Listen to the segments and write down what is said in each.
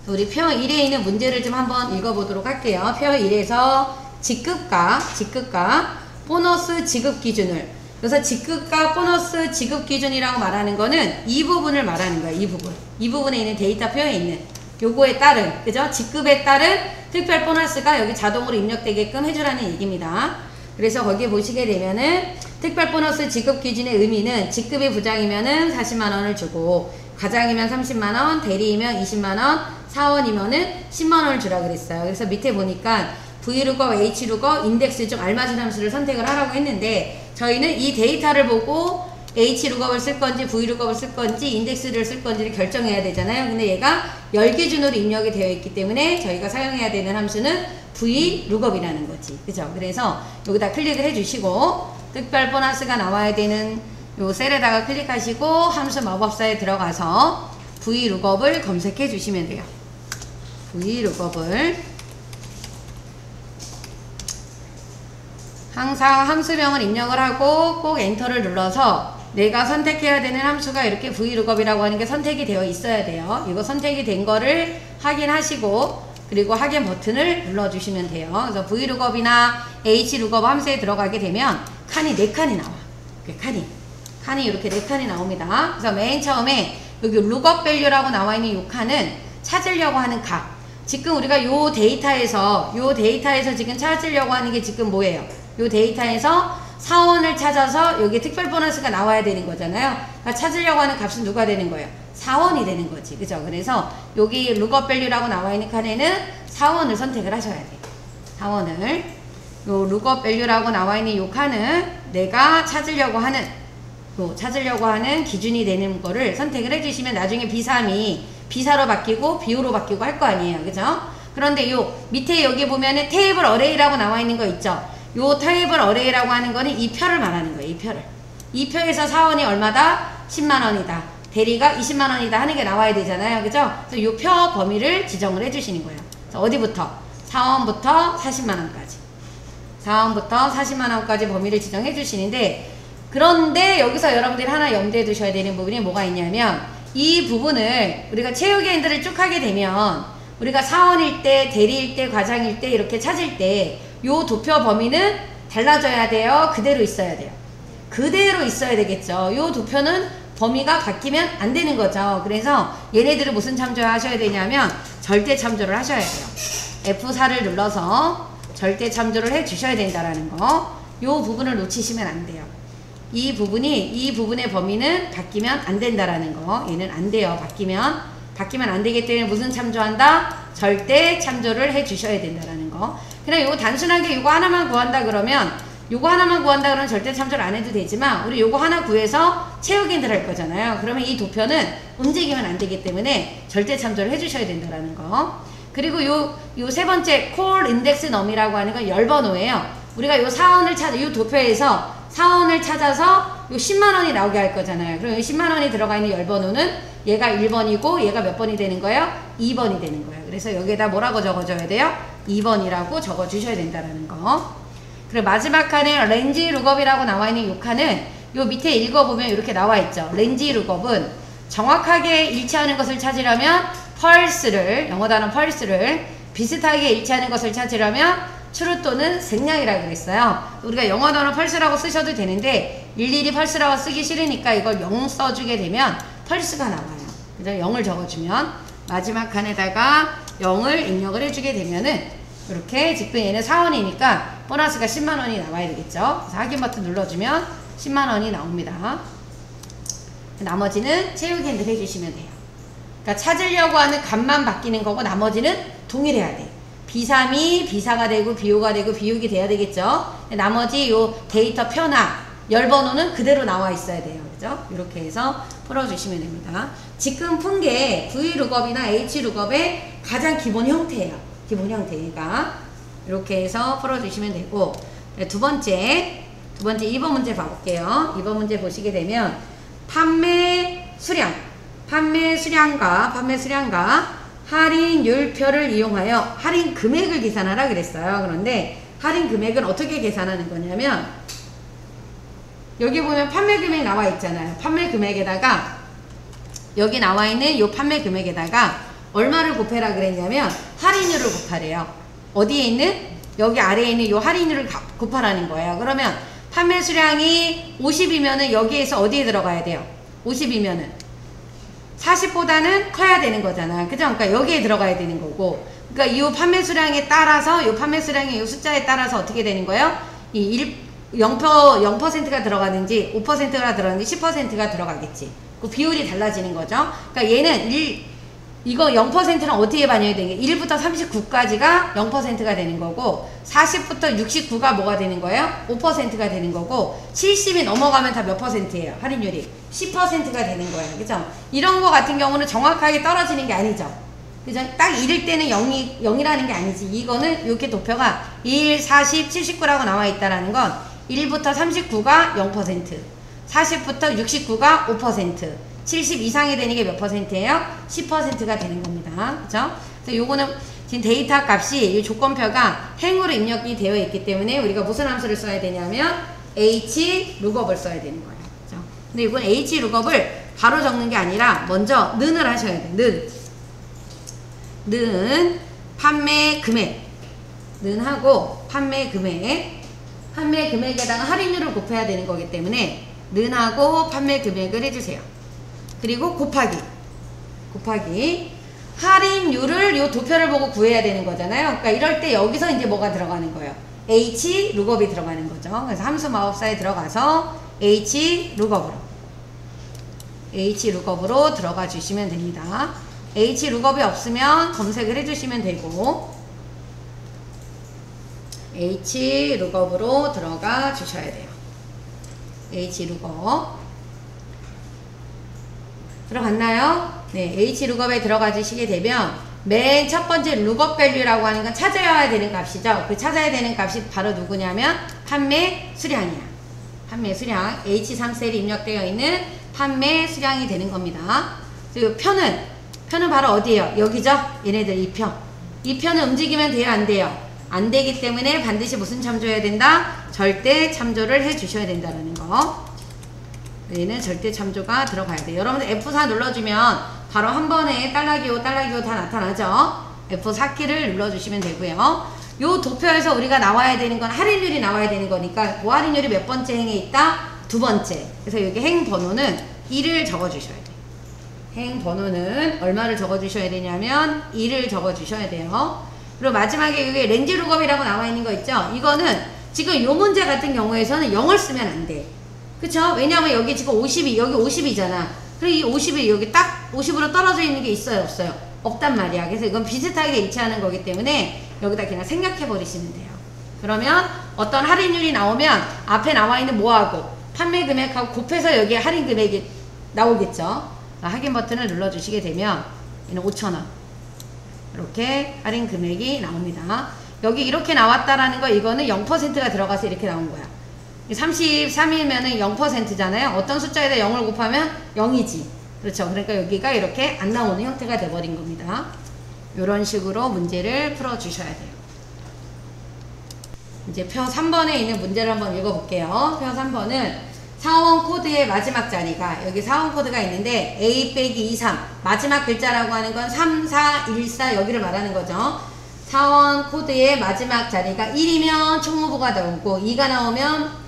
우리 표 1에 있는 문제를 좀 한번 읽어보도록 할게요. 표 1에서 직급과 보너스 지급 기준을, 그래서 직급과 보너스 지급 기준이라고 말하는 거는 이 부분을 말하는 거예요. 이 부분에 있는 데이터표에 있는 요거에 따른, 그죠? 직급에 따른 특별 보너스가 여기 자동으로 입력되게끔 해주라는 얘기입니다. 그래서 거기 보시게 되면은 특별 보너스 지급 기준의 의미는 직급이 부장이면은 40만원을 주고, 과장이면 30만원, 대리이면 20만원, 사원이면은 10만원을 주라 그랬어요. 그래서 밑에 보니까 V루거, H루거, 인덱스 중 알맞은 함수를 선택을 하라고 했는데, 저희는 이 데이터를 보고 H루겁을 쓸 건지 V루겁을 쓸 건지 인덱스를 쓸 건지를 결정해야 되잖아요. 근데 얘가 열 기준으로 입력이 되어 있기 때문에 저희가 사용해야 되는 함수는 V루겁이라는 거지. 그죠? 그래서 여기다 클릭을 해주시고, 특별 보너스가 나와야 되는 요 셀에다가 클릭하시고 함수 마법사에 들어가서 V루겁을 검색해 주시면 돼요. V루겁을 항상 함수명을 입력을 하고 꼭 엔터를 눌러서 내가 선택해야 되는 함수가 이렇게 V루겁이라고 하는 게 선택이 되어 있어야 돼요. 이거 선택이 된 거를 확인하시고, 그리고 확인 버튼을 눌러주시면 돼요. 그래서 V루겁이나 H루겁 함수에 들어가게 되면 칸이 4칸이 나와. 칸이 이렇게 4칸이 나옵니다. 그래서 맨 처음에 여기 룩업 밸류라고 나와 있는 이 칸은 찾으려고 하는 값. 지금 우리가 요 데이터에서 지금 찾으려고 하는 게 지금 뭐예요? 요 데이터에서 사원을 찾아서 여기 특별 보너스가 나와야 되는 거잖아요. 그러니까 찾으려고 하는 값은 누가 되는 거예요? 사원이 되는 거지. 그죠? 그래서 여기 룩업 밸류라고 나와 있는 칸에는 사원을 선택을 하셔야 돼요. 사원을. 요 룩업 밸류라고 나와 있는 요 칸은 내가 찾으려고 하는 기준이 되는 거를 선택을 해주시면 나중에 비삼이 비사로 바뀌고 비호로 바뀌고 할 거 아니에요. 그죠? 그런데 요 밑에 여기 보면은 테이블 어레이라고 나와 있는 거 있죠? 요 테이블 어레이라고 하는 거는 이 표를 말하는 거예요. 이 표를. 이 표에서 사원이 얼마다? 10만원이다. 대리가 20만원이다 하는 게 나와야 되잖아요. 그죠? 그래서 요 표 범위를 지정을 해주시는 거예요. 그래서 어디부터? 사원부터 40만원까지. 사원부터 40만원까지 범위를 지정해 주시는데, 그런데 여기서 여러분들이 하나 염두에 두셔야 되는 부분이 뭐가 있냐면, 이 부분을 우리가 채우기 엔드를 쭉 하게 되면 우리가 사원일 때, 대리일 때, 과장일 때 이렇게 찾을 때 요 도표 범위는 달라져야 돼요? 그대로 있어야 돼요? 그대로 있어야 되겠죠. 요 도표는 범위가 바뀌면 안 되는 거죠. 그래서 얘네들을 무슨 참조하셔야 되냐면 절대 참조를 하셔야 돼요. F4를 눌러서 절대 참조를 해 주셔야 된다라는 거. 요 부분을 놓치시면 안 돼요. 이 부분의 범위는 바뀌면 안 된다라는 거. 얘는 안 돼요. 바뀌면 안 되기 때문에 무슨 참조한다? 절대 참조를 해 주셔야 된다라는 거. 그냥 요거 단순하게 요거 하나만 구한다 그러면 절대 참조를 안 해도 되지만, 우리 요거 하나 구해서 채우기 엔드를 할 거잖아요. 그러면 이 도표는 움직이면 안 되기 때문에 절대 참조를 해 주셔야 된다라는 거. 그리고 요 세 번째 콜 인덱스 넘이라고 하는 건 열번호예요. 우리가 요 사원을 요 도표에서 사원을 찾아서 요 10만원이 나오게 할 거잖아요. 그럼 요 10만원이 들어가 있는 열번호는 얘가 1번이고 얘가 몇 번이 되는 거예요? 2번이 되는 거예요. 그래서 여기에다 뭐라고 적어줘야 돼요? 2번이라고 적어주셔야 된다는 거. 그리고 마지막 칸에 렌지 룩업이라고 나와 있는 요 칸은 요 밑에 읽어보면 이렇게 나와 있죠. 렌지 룩업은 정확하게 일치하는 것을 찾으려면 펄스를, 영어 단어 펄스를 비슷하게 일치하는 것을 찾으려면 트루 또는 생략이라고 그랬어요. 우리가 영어 단어 펄스라고 쓰셔도 되는데 일일이 펄스라고 쓰기 싫으니까 이걸 0 써주게 되면 펄스가 나와요. 그래서 0을 적어주면 마지막 칸에다가 0을 입력을 해주게 되면은 이렇게 지금 얘는 사원이니까 보너스가 10만원이 나와야 되겠죠. 그래서 확인 버튼 눌러주면 10만원이 나옵니다. 나머지는 채우기 핸들 해주시면 돼요. 그러니까 찾으려고 하는 값만 바뀌는 거고 나머지는 동일해야 돼. B3이 B사가 되고 B5가 되고 B6이 돼야 되겠죠. 나머지 요 데이터 표나 열번호는 그대로 나와 있어야 돼요. 그죠? 이렇게 해서 풀어주시면 됩니다. 지금 푼 게 V룩업이나 H룩업의 가장 기본 형태예요. 기본 형태가 이렇게 해서 풀어주시면 되고, 두 번째 2번 문제 봐볼게요. 2번 문제 보시게 되면 판매 수량과 할인율표를 이용하여 할인 금액을 계산하라 그랬어요. 그런데 할인 금액은 어떻게 계산하는 거냐면, 여기 보면 판매 금액 나와 있잖아요. 판매 금액에다가 여기 나와 있는 요 판매 금액에다가 얼마를 곱해라 그랬냐면 할인율을 곱하래요. 어디에 있는? 여기 아래에 있는 요 할인율을 곱하라는 거예요. 그러면 판매 수량이 50이면은 여기에서 어디에 들어가야 돼요? 50이면은 40보다는 커야 되는 거잖아. 그죠? 그러니까 여기에 들어가야 되는 거고. 그러니까 이 판매 수량에 따라서, 이 판매 수량의 이 숫자에 따라서 어떻게 되는 거예요? 이 0%가 들어가는지, 5%가 들어가는지, 10%가 들어가겠지. 그 비율이 달라지는 거죠. 그러니까 얘는 이거 0%는 어디에 반영이 되는 게 1부터 39까지가 0%가 되는 거고 40부터 69가 뭐가 되는 거예요? 5%가 되는 거고 70이 넘어가면 다 몇 %예요? 할인율이 10%가 되는 거예요. 그죠? 이런 거 같은 경우는 정확하게 떨어지는 게 아니죠. 그죠? 딱 이럴 때는 0이라는 게 아니지. 이거는 이렇게 도표가 1, 40, 79라고 나와 있다라는 건 1부터 39가 0%, 40부터 69가 5%, 70 이상이 되는 게 몇 %예요? 10%가 되는 겁니다. 그죠? 그래서 요거는 지금 데이터 값이 이 조건표가 행으로 입력이 되어 있기 때문에 우리가 무슨 함수를 써야 되냐면 h 룩업을 써야 되는 거예요. 그죠? 근데 이건 h 룩업을 바로 적는 게 아니라 먼저 는을 하셔야 돼요. 는 판매 금액, 는 하고 판매 금액에다가 할인율을 곱해야 되는 거기 때문에 는 하고 판매 금액을 해주세요. 그리고 곱하기 할인율을 요 도표를 보고 구해야 되는 거잖아요. 그러니까 이럴 때 여기서 이제 뭐가 들어가는 거예요? h 룩업이 들어가는 거죠. 그래서 함수 마법사에 들어가서 h 룩업으로 들어가 주시면 됩니다. h 룩업이 없으면 검색을 해주시면 되고 h 룩업으로 들어가 주셔야 돼요. h 룩업 들어갔나요? 네, h 룩업에 들어가 주시게 되면 맨 첫 번째 룩업 밸류라고 하는 건 찾아야 되는 값이죠. 그 찾아야 되는 값이 바로 누구냐면 판매 수량이야. 판매 수량 H3셀이 입력되어 있는 판매 수량이 되는 겁니다. 그리고 표는 바로 어디예요? 여기죠? 얘네들 이 표는 움직이면 돼요? 안 돼요? 안 되기 때문에 반드시 무슨 참조해야 된다? 절대 참조를 해 주셔야 된다는 거. 얘는 절대 참조가 들어가야 돼요. 여러분들 F4 눌러주면 바로 한 번에 딸라기호 다 나타나죠? F4키를 눌러주시면 되고요. 요 도표에서 우리가 나와야 되는 건 할인율이 나와야 되는 거니까 그 할인율이 몇 번째 행에 있다? 두 번째. 그래서 여기 행 번호는 1을 적어주셔야 돼요. 행 번호는 얼마를 적어주셔야 되냐면 1을 적어주셔야 돼요. 그리고 마지막에 여기 렌즈 룩업이라고 나와 있는 거 있죠? 이거는 지금 요 문제 같은 경우에서는 0을 쓰면 안 돼. 그쵸? 왜냐하면 여기 지금 50이, 여기 50이잖아. 그리고 이 50이 여기 딱 50으로 떨어져 있는 게 있어요? 없어요? 없단 말이야. 그래서 이건 비슷하게 일치하는 거기 때문에 여기다 그냥 생략해 버리시면 돼요. 그러면 어떤 할인율이 나오면 앞에 나와 있는 뭐하고 판매 금액하고 곱해서 여기에 할인 금액이 나오겠죠? 확인 버튼을 눌러주시게 되면 얘는 5,000원. 이렇게 할인 금액이 나옵니다. 여기 이렇게 나왔다라는 거 이거는 0%가 들어가서 이렇게 나온 거야. 33이면은 0%잖아요. 어떤 숫자에다 0을 곱하면 0이지. 그렇죠. 그러니까 여기가 이렇게 안 나오는 형태가 돼버린 겁니다. 이런 식으로 문제를 풀어주셔야 돼요. 이제 표 3번에 있는 문제를 한번 읽어볼게요. 표 3번은 사원 코드의 마지막 자리가 여기 사원 코드가 있는데 A 빼기 23 마지막 글자라고 하는 건 3, 4, 1, 4 여기를 말하는 거죠. 사원 코드의 마지막 자리가 1이면 총무부가 나오고 2가 나오면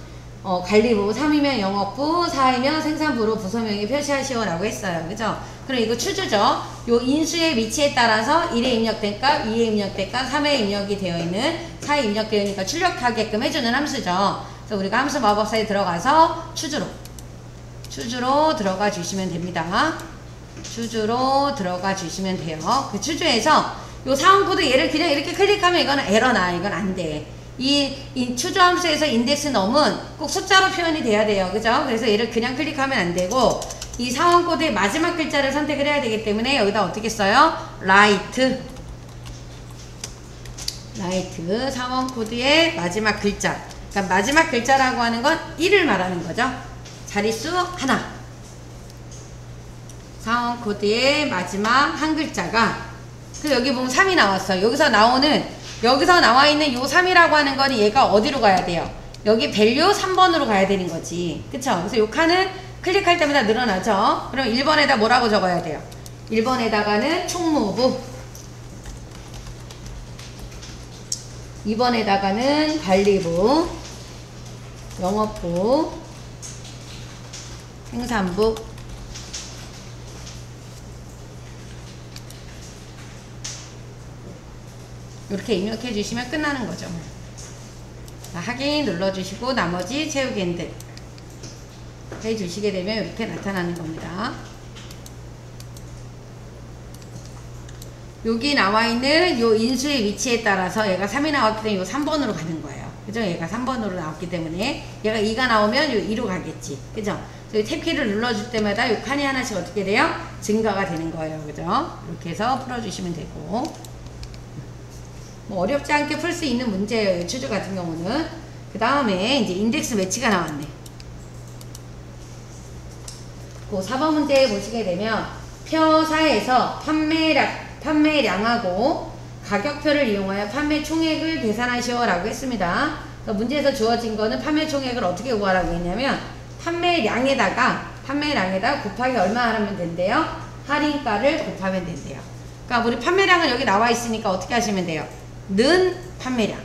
관리부, 3이면 영업부, 4이면 생산부로 부서명에 표시하시오 라고 했어요. 그죠? 그럼 이거 추주죠. 요 인수의 위치에 따라서 1에 입력된 값, 2에 입력된 값, 3에 입력이 되어 있는, 4에 입력되어 있으니까 출력하게끔 해주는 함수죠. 그래서 우리가 함수 마법사에 들어가서 추주로 들어가 주시면 됩니다. 추주로 들어가 주시면 돼요. 그 추주에서 요 사원코드 얘를 그냥 이렇게 클릭하면 이거는 에러나. 이건 안 돼. 이 추주 함수에서 인덱스 넘은 꼭 숫자로 표현이 돼야 돼요. 그죠? 그래서 얘를 그냥 클릭하면 안 되고 이 사원 코드의 마지막 글자를 선택을 해야 되기 때문에 여기다 어떻게 써요? 라이트 사원 코드의 마지막 글자. 그러니까 마지막 글자라고 하는 건 1을 말하는 거죠. 자릿수 하나. 사원 코드의 마지막 한 글자가 그 여기 보면 3이 나왔어요. 여기서 나와 있는 요 3이라고 하는 거는 얘가 어디로 가야 돼요? 여기 밸류 3번으로 가야 되는 거지. 그쵸? 그래서 요 칸은 클릭할 때마다 늘어나죠? 그럼 1번에다 뭐라고 적어야 돼요? 1번에다가는 총무부, 2번에다가는 관리부, 영업부, 생산부, 이렇게 입력해 주시면 끝나는 거죠. 자, 확인 눌러주시고 나머지 채우기 핸들 해주시게 되면 이렇게 나타나는 겁니다. 여기 나와 있는 요 인수의 위치에 따라서 얘가 3이 나왔기 때문에 요 3번으로 가는 거예요. 그죠? 얘가 3번으로 나왔기 때문에 얘가 2가 나오면 요 2로 가겠지. 그죠? 그래서 탭키를 눌러줄 때마다 요 칸이 하나씩 어떻게 돼요? 증가가 되는 거예요. 그죠? 이렇게 해서 풀어주시면 되고, 뭐 어렵지 않게 풀 수 있는 문제예요. 이 추주 같은 경우는. 그 다음에 이제 인덱스 매치가 나왔네. 그 4번 문제 보시게 되면 표4에서 판매량하고 가격표를 이용하여 판매 총액을 계산하시오 라고 했습니다. 그러니까 문제에서 주어진 거는 판매 총액을 어떻게 구하라고 했냐면 판매량에다가 곱하기 얼마 하면 된대요? 할인가를 곱하면 된대요. 그러니까 우리 판매량은 여기 나와 있으니까 어떻게 하시면 돼요? 는 판매량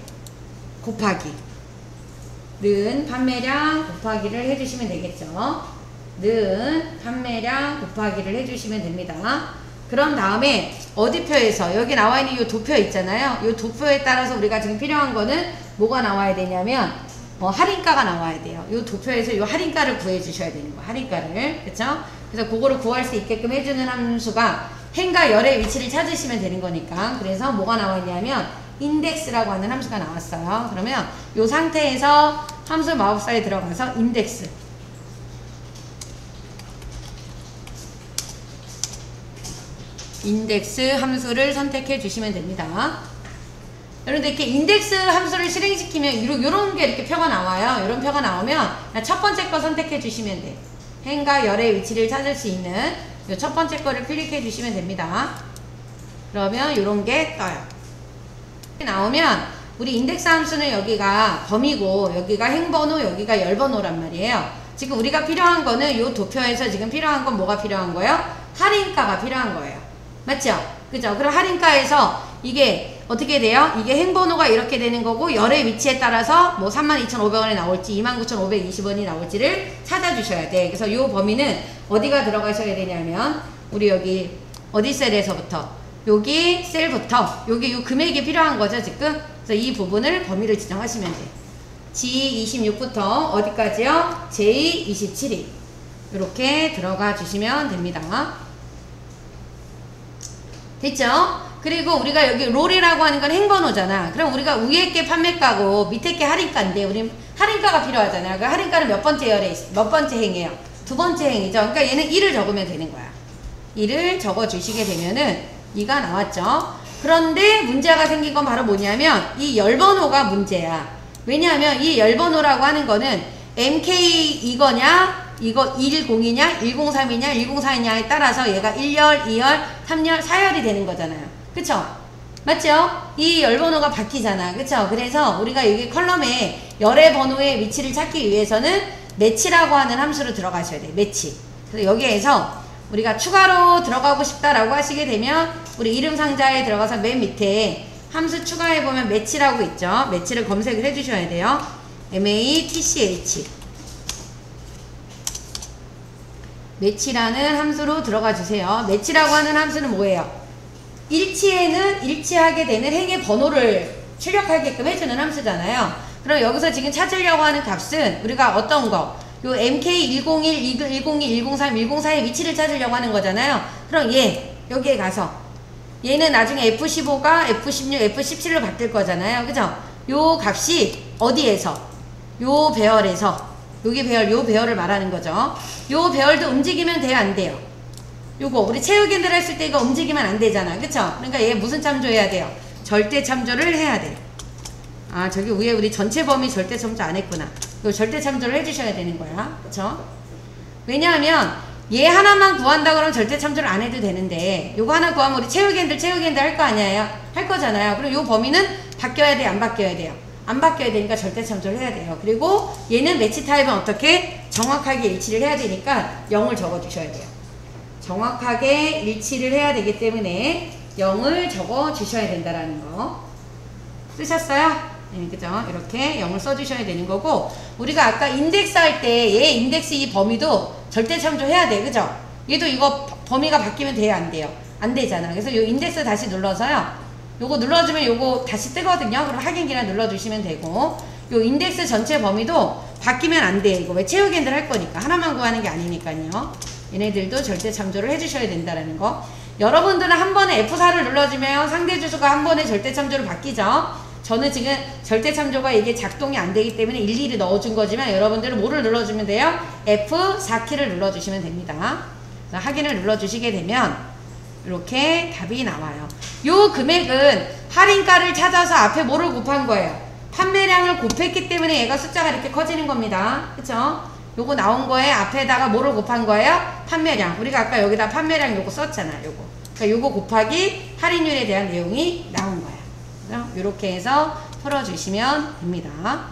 곱하기 는 판매량 곱하기를 해주시면 되겠죠. 는 판매량 곱하기를 해주시면 됩니다. 그런 다음에 어디 표에서 여기 나와 있는 이 도표 있잖아요. 이 도표에 따라서 우리가 지금 필요한 거는 뭐가 나와야 되냐면 할인가가 나와야 돼요. 이 도표에서 이 할인가를 구해 주셔야 되는 거예요. 할인가를. 그쵸? 그래서 그거를 구할 수 있게끔 해주는 함수가 행과 열의 위치를 찾으시면 되는 거니까. 그래서 뭐가 나와 있냐면 인덱스라고 하는 함수가 나왔어요. 그러면 이 상태에서 함수 마법사에 들어가서 인덱스 함수를 선택해 주시면 됩니다. 여러분들 이렇게 인덱스 함수를 실행시키면 이런 게 이렇게 표가 나와요. 이런 표가 나오면 첫 번째 거 선택해 주시면 돼요. 행과 열의 위치를 찾을 수 있는 이 첫 번째 거를 클릭해 주시면 됩니다. 그러면 이런 게 떠요. 나오면 우리 인덱스 함수는 여기가 범위고 여기가 행번호, 여기가 열번호란 말이에요. 지금 우리가 필요한 거는 이 도표에서 지금 필요한 건 뭐가 필요한 거예요? 할인가가 필요한 거예요. 맞죠? 그죠? 그럼 할인가에서 이게 어떻게 돼요? 이게 행번호가 이렇게 되는 거고 열의 위치에 따라서 뭐 32,500원이 나올지 29,520원이 나올지를 찾아주셔야 돼. 그래서 이 범위는 어디가 들어가셔야 되냐면 우리 여기 어디 셀에서부터 여기 셀부터 여기 이 금액이 필요한 거죠 지금. 그래서 이 부분을 범위를 지정하시면 돼요. G26부터 어디까지요? J27이 이렇게 들어가 주시면 됩니다. 됐죠? 그리고 우리가 여기 롤이라고 하는 건 행번호잖아. 그럼 우리가 위에 게 판매가고 밑에 게 할인가인데 우리 할인가가 필요하잖아요. 그 할인가는 몇 번째 열에 몇 번째 행이에요? 두 번째 행이죠. 그러니까 얘는 1을 적으면 되는 거야. 1을 적어 주시게 되면은 2가 나왔죠. 그런데 문제가 생긴 건 바로 뭐냐면 이 열번호가 문제야. 왜냐하면 이 열번호라고 하는 거는 MK 이거냐 이거 102냐 103이냐 104냐에 따라서 얘가 1열 2열 3열 4열이 되는 거잖아요. 그쵸? 맞죠? 이 열번호가 바뀌잖아. 그쵸? 그래서 우리가 여기 컬럼에 열의 번호의 위치를 찾기 위해서는 매치라고 하는 함수로 들어가셔야 돼. 매치. 그래서 여기에서 우리가 추가로 들어가고 싶다라고 하시게 되면 우리 이름 상자에 들어가서 맨 밑에 함수 추가해보면 매치라고 있죠. 매치를 검색을 해주셔야 돼요. MATCH 매치라는 함수로 들어가 주세요. 매치라고 하는 함수는 뭐예요? 일치에는 일치하게 되는 행의 번호를 출력하게끔 해주는 함수잖아요. 그럼 여기서 지금 찾으려고 하는 값은 우리가 어떤 거? 요 MK101, 102, 103, 104의 위치를 찾으려고 하는 거잖아요. 그럼 얘 여기에 가서 얘는 나중에 F15가 F16, F17로 바뀔 거잖아요. 그죠? 요 값이 어디에서? 요 배열에서 여기 배열, 요 배열을 말하는 거죠. 요 배열도 움직이면 돼요, 안 돼요? 요거 우리 채우기들 했을 때 이거 움직이면 안 되잖아. 그쵸? 그러니까 얘 무슨 참조해야 돼요? 절대 참조를 해야 돼. 아, 저기 위에 우리 전체 범위 절대 참조 안 했구나. 이거 절대 참조를 해주셔야 되는 거야. 그쵸? 왜냐하면 얘 하나만 구한다 그러면 절대 참조를 안 해도 되는데 요거 하나 구하면 우리 채우기들 할 거 아니에요? 할 거잖아요. 그럼 요 범위는 바뀌어야 돼, 안 바뀌어야 돼요? 안 바뀌어야 되니까 절대 참조를 해야 돼요. 그리고 얘는 매치 타입은 어떻게? 정확하게 일치를 해야 되니까 0을 적어 주셔야 돼요. 정확하게 일치를 해야 되기 때문에 0을 적어 주셔야 된다라는 거. 쓰셨어요? 네, 그죠? 이렇게 0을 써주셔야 되는 거고, 우리가 아까 인덱스 할 때 얘 인덱스 이 범위도 절대 참조해야 돼. 그죠? 얘도 이거 범위가 바뀌면 돼요? 안 돼요? 안 되잖아. 그래서 요 인덱스 다시 눌러서요. 요거 눌러주면 요거 다시 뜨거든요. 그럼 확인기랑 눌러주시면 되고, 요 인덱스 전체 범위도 바뀌면 안 돼. 이거 왜 채우기들 할 거니까. 하나만 구하는 게 아니니까요. 얘네들도 절대 참조를 해주셔야 된다라는 거. 여러분들은 한 번에 F4를 눌러주면 상대 주소가 한 번에 절대 참조로 바뀌죠. 저는 지금 절대 참조가 이게 작동이 안 되기 때문에 일일이 넣어준 거지만 여러분들은 뭐를 눌러주면 돼요? F4키를 눌러주시면 됩니다. 확인을 눌러주시게 되면 이렇게 답이 나와요. 요 금액은 할인가를 찾아서 앞에 뭐를 곱한 거예요? 판매량을 곱했기 때문에 얘가 숫자가 이렇게 커지는 겁니다. 그쵸? 요거 나온 거에 앞에다가 뭐를 곱한 거예요? 판매량. 우리가 아까 여기다 판매량 요거 썼잖아요. 요거. 그러니까 요거 곱하기 할인율에 대한 내용이 나온 거예요. 이렇게 해서 풀어주시면 됩니다.